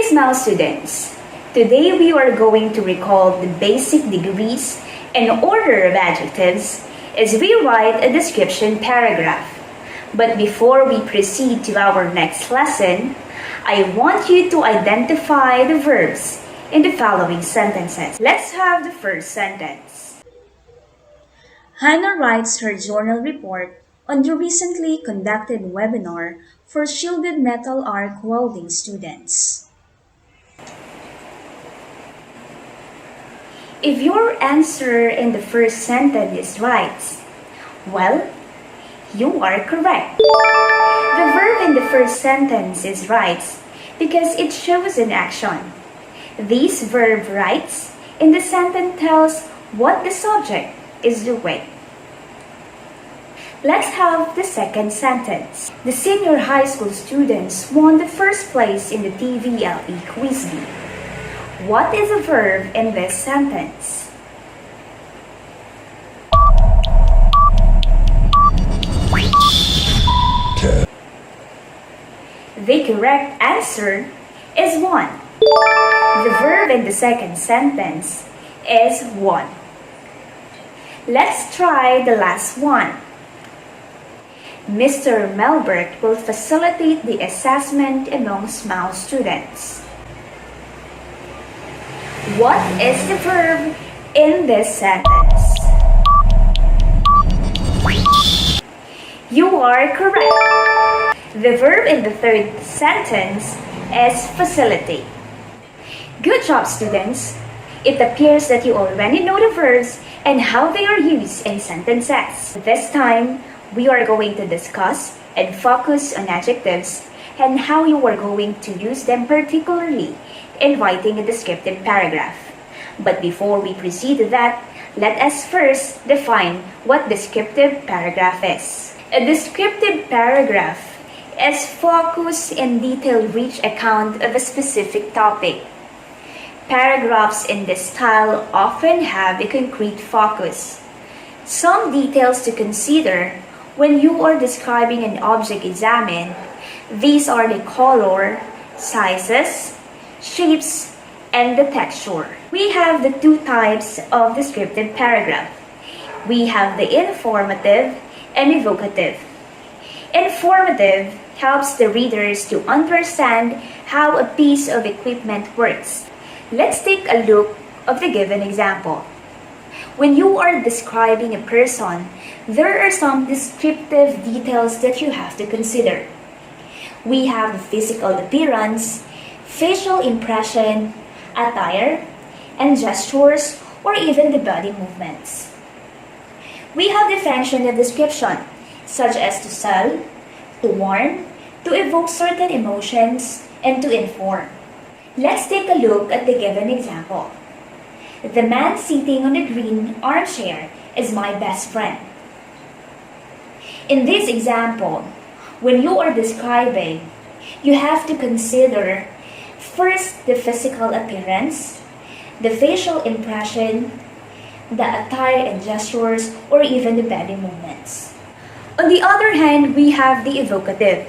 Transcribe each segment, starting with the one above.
Smile students, today we are going to recall the basic degrees and order of adjectives as we write a description paragraph. But before we proceed to our next lesson, I want you to identify the verbs in the following sentences. Let's have the first sentence. Hannah writes her journal report on the recently conducted webinar for shielded metal arc welding students. If your answer in the first sentence is right, well, you are correct. The verb in the first sentence is right because it shows an action. This verb writes in the sentence tells what the subject is doing. Let's have the second sentence. The senior high school students won the first place in the TVLE quiz bee. What is a verb in this sentence? The correct answer is won. The verb in the second sentence is won. Let's try the last one. Mr. Melbert will facilitate the assessment among SMILE students. What is the verb in this sentence? You are correct. The verb in the third sentence is facilitate. Good job, students. It appears that you already know the verbs and how they are used in sentences. This time, we are going to discuss and focus on adjectives and how you are going to use them particularly in writing a descriptive paragraph. But before we proceed to that, let us first define what descriptive paragraph is. A descriptive paragraph is focused and detail-rich account of a specific topic. Paragraphs in this style often have a concrete focus. Some details to consider when you are describing an object examined. These are the color, sizes, shapes, and the texture. We have the two types of descriptive paragraph. We have the informative and evocative. Informative helps the readers to understand how a piece of equipment works. Let's take a look at the given example. When you are describing a person, there are some descriptive details that you have to consider. We have the physical appearance, facial impression, attire, and gestures, or even the body movements. We have the function of description, such as to sell, to warn, to evoke certain emotions, and to inform. Let's take a look at the given example. The man sitting on the green armchair is my best friend. In this example, when you are describing, you have to consider first the physical appearance, the facial impression, the attire and gestures, or even the body movements. On the other hand, we have the evocative.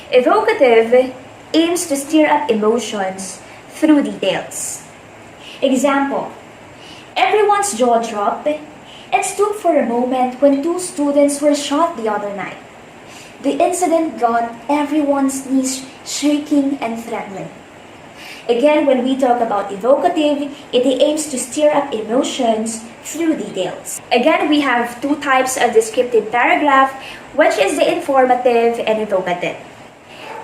Evocative aims to stir up emotions through details. Example, everyone's jaw dropped and stood for a moment when two students were shot the other night. The incident got everyone's knees shaking and trembling. Again, when we talk about evocative, it aims to stir up emotions through details. Again, we have two types of descriptive paragraph, which is the informative and evocative.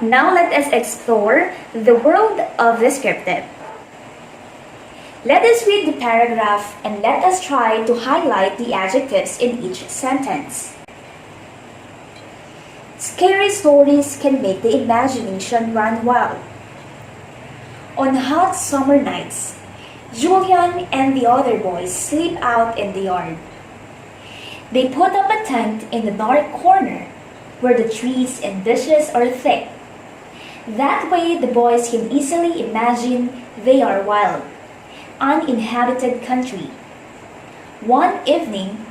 Now let us explore the world of descriptive. Let us read the paragraph and let us try to highlight the adjectives in each sentence. Scary stories can make the imagination run wild. On hot summer nights, Julian and the other boys sleep out in the yard. They put up a tent in the dark corner where the trees and bushes are thick. That way the boys can easily imagine they are wild, uninhabited country. One evening,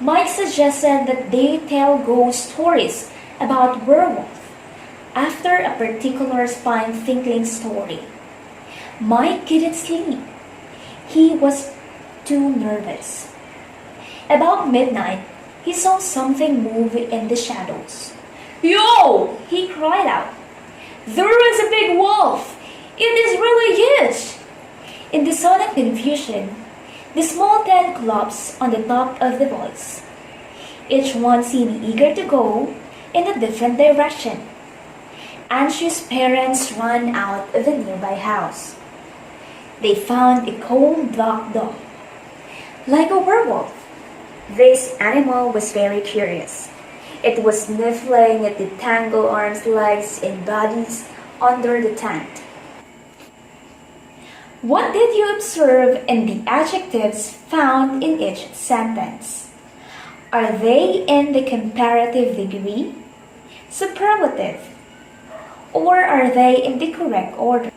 Mike suggested that they tell ghost stories about werewolf after a particular spine-tingling story. Mike couldn't sleep. He was too nervous. About midnight, he saw something move in the shadows. Yo! He cried out. There is a big wolf! It is really huge! In the sudden confusion, the small tent collapsed on the top of the boys. Each one seemed eager to go in a different direction. Anxious parents ran out of the nearby house. They found a cold black dog, like a werewolf. This animal was very curious. It was sniffling at the tangled arms, legs, and bodies under the tent. What did you observe in the adjectives found in each sentence? Are they in the comparative degree, superlative, or are they in the correct order?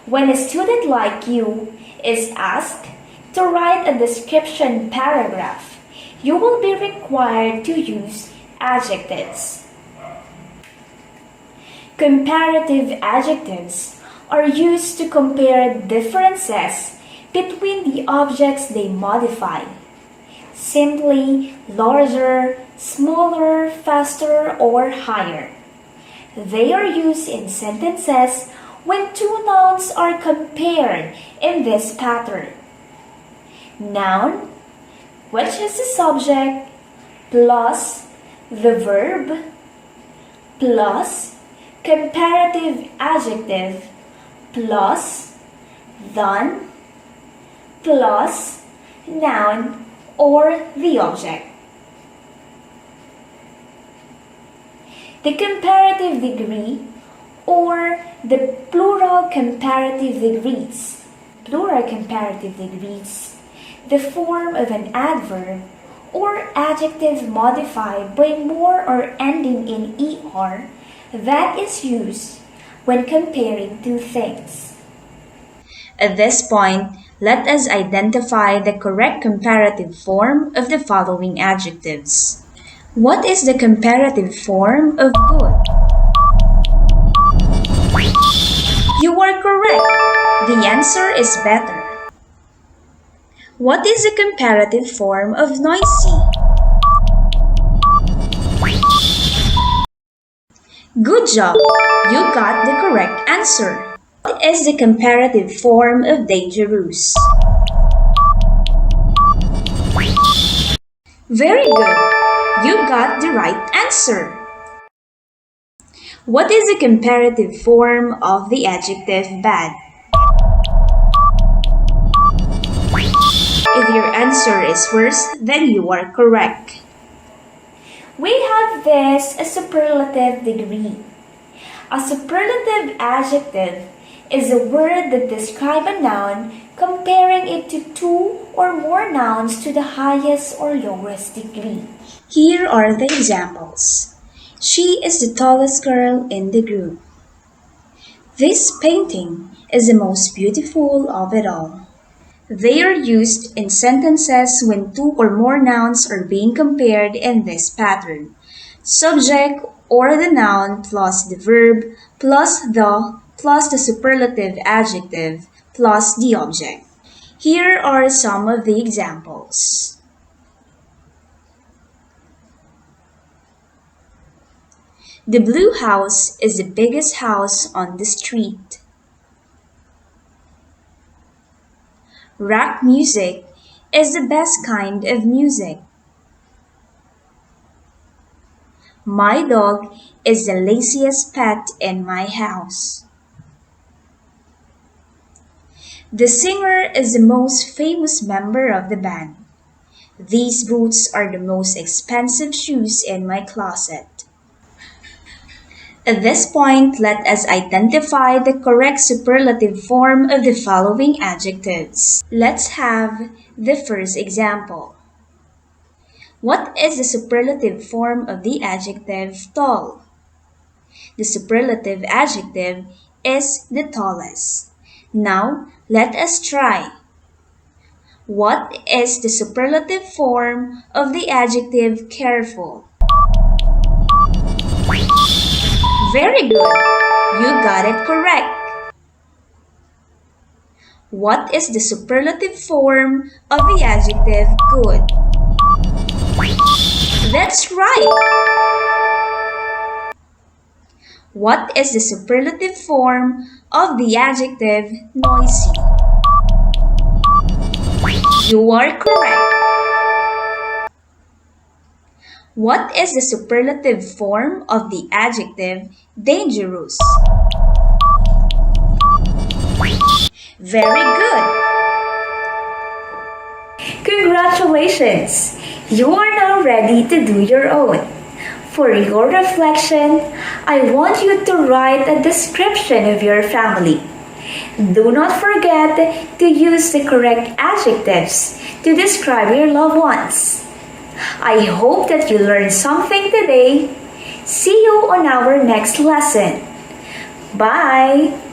When a student like you is asked to write a description paragraph, you will be required to use adjectives. Comparative adjectives are used to compare differences between the objects they modify. Simply larger, smaller, faster, or higher. They are used in sentences when two nouns are compared in this pattern. Noun, which is the subject, plus the verb, plus comparative adjective, plus than, plus noun or the object. The comparative degree or the plural comparative degrees. Plural comparative degrees, the form of an adverb or adjective modified by more or ending in er that is used when comparing two things. At this point, let us identify the correct comparative form of the following adjectives. What is the comparative form of good? You are correct. The answer is better. What is the comparative form of noisy? Good job! You got the correct answer. What is the comparative form of dangerous? Very good! You got the right answer. What is the comparative form of the adjective bad? If your answer is worse, then you are correct. We have this a superlative degree. A superlative adjective is a word that describes a noun comparing it to two or more nouns to the highest or lowest degree. Here are the examples. She is the tallest girl in the group. This painting is the most beautiful of it all. They are used in sentences when two or more nouns are being compared in this pattern. Subject or the noun plus the verb plus the superlative adjective plus the object. Here are some of the examples. The blue house is the biggest house on the street. Rock music is the best kind of music. My dog is the laziest pet in my house. The singer is the most famous member of the band. These boots are the most expensive shoes in my closet. At this point, let us identify the correct superlative form of the following adjectives. Let's have the first example. What is the superlative form of the adjective tall? The superlative adjective is the tallest. Now, let us try. What is the superlative form of the adjective careful? Very good. You got it correct. What is the superlative form of the adjective good? That's right! What is the superlative form of the adjective noisy? You are correct. What is the superlative form of the adjective dangerous? Very good. Congratulations! You are now ready to do your own. For your reflection, I want you to write a description of your family. Do not forget to use the correct adjectives to describe your loved ones. I hope that you learned something today. See you on our next lesson. Bye!